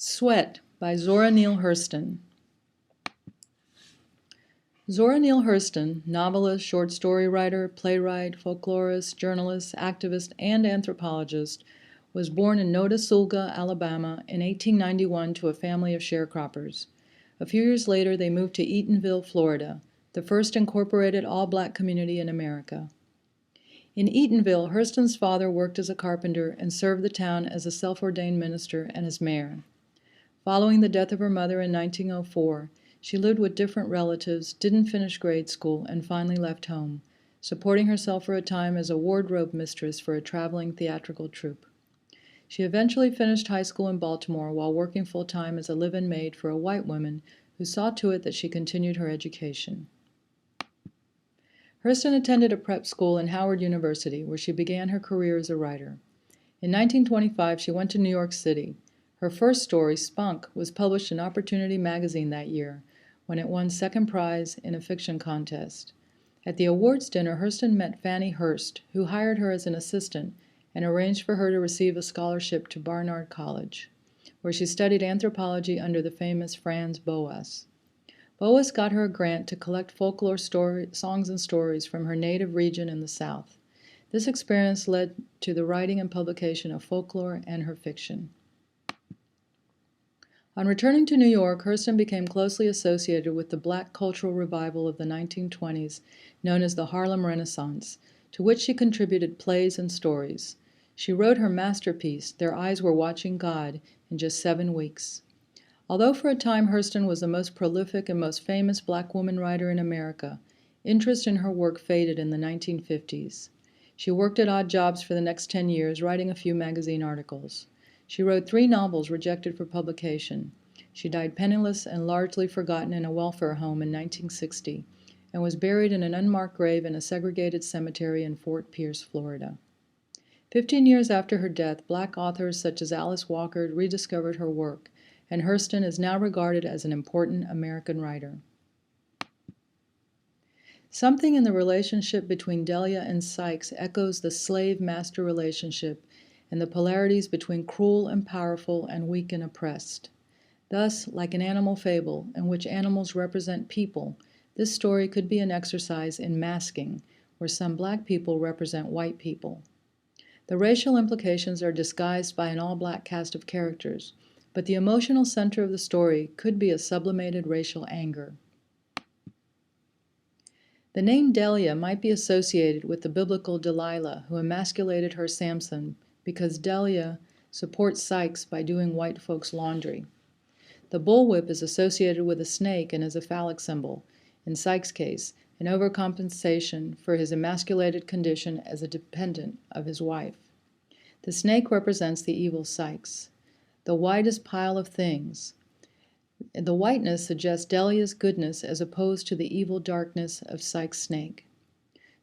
Sweat by Zora Neale Hurston. Zora Neale Hurston, novelist, short story writer, playwright, folklorist, journalist, activist, and anthropologist, was born in Notasulga, Alabama in 1891 to a family of sharecroppers. A few years later, they moved to Eatonville, Florida, the first incorporated all-black community in America. In Eatonville, Hurston's father worked as a carpenter and served the town as a self-ordained minister and as mayor. Following the death of her mother in 1904, she lived with different relatives, didn't finish grade school, and finally left home, supporting herself for a time as a wardrobe mistress for a traveling theatrical troupe. She eventually finished high school in Baltimore while working full-time as a live-in maid for a white woman who saw to it that she continued her education. Hurston attended a prep school in Howard University, where she began her career as a writer. In 1925, she went to New York City. Her first story, Spunk, was published in Opportunity magazine that year, when it won second prize in a fiction contest. At the awards dinner, Hurston met Fannie Hurst, who hired her as an assistant and arranged for her to receive a scholarship to Barnard College, where she studied anthropology under the famous Franz Boas. Boas got her a grant to collect folklore songs and stories from her native region in the South. This experience led to the writing and publication of folklore and her fiction. On returning to New York, Hurston became closely associated with the Black cultural revival of the 1920s, known as the Harlem Renaissance, to which she contributed plays and stories. She wrote her masterpiece, Their Eyes Were Watching God, in just 7 weeks. Although for a time Hurston was the most prolific and most famous Black woman writer in America, interest in her work faded in the 1950s. She worked at odd jobs for the next 10 years, writing a few magazine articles. She wrote 3 novels rejected for publication. She died penniless and largely forgotten in a welfare home in 1960 and was buried in an unmarked grave in a segregated cemetery in Fort Pierce, Florida. 15 years after her death, Black authors such as Alice Walker rediscovered her work, and Hurston is now regarded as an important American writer. Something in the relationship between Delia and Sykes echoes the slave-master relationship and the polarities between cruel and powerful and weak and oppressed. Thus, like an animal fable in which animals represent people, this story could be an exercise in masking, where some Black people represent white people. The racial implications are disguised by an all-Black cast of characters, but the emotional center of the story could be a sublimated racial anger. The name Delia might be associated with the biblical Delilah, who emasculated her Samson, because Delia supports Sykes by doing white folks' laundry. The bullwhip is associated with a snake and is a phallic symbol, in Sykes' case, an overcompensation for his emasculated condition as a dependent of his wife. The snake represents the evil Sykes. The whitest pile of things. The whiteness suggests Delia's goodness as opposed to the evil darkness of Sykes' snake.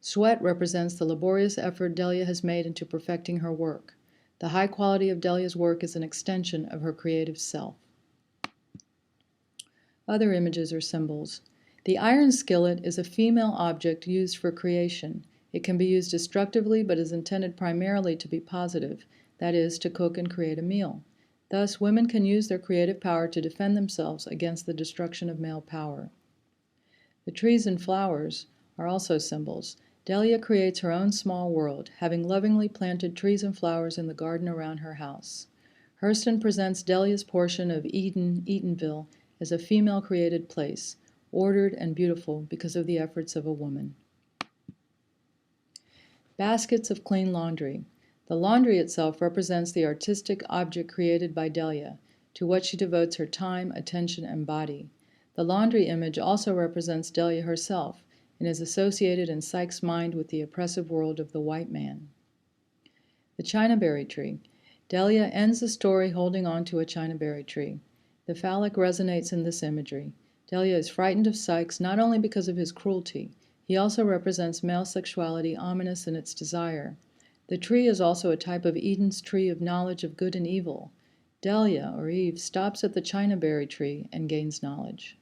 Sweat represents the laborious effort Delia has made into perfecting her work. The high quality of Delia's work is an extension of her creative self. Other images or symbols. The iron skillet is a female object used for creation. It can be used destructively but is intended primarily to be positive, that is, to cook and create a meal. Thus, women can use their creative power to defend themselves against the destruction of male power. The trees and flowers are also symbols. Delia creates her own small world, having lovingly planted trees and flowers in the garden around her house. Hurston presents Delia's portion of Eden, Eatonville, as a female-created place, ordered and beautiful because of the efforts of a woman. Baskets of clean laundry. The laundry itself represents the artistic object created by Delia, to what she devotes her time, attention, and body. The laundry image also represents Delia herself, and is associated in Sykes' mind with the oppressive world of the white man. The chinaberry tree. Delia ends the story holding on to a chinaberry tree. The phallic resonates in this imagery. Delia is frightened of Sykes not only because of his cruelty, he also represents male sexuality ominous in its desire. The tree is also a type of Eden's tree of knowledge of good and evil. Delia, or Eve, stops at the chinaberry tree and gains knowledge.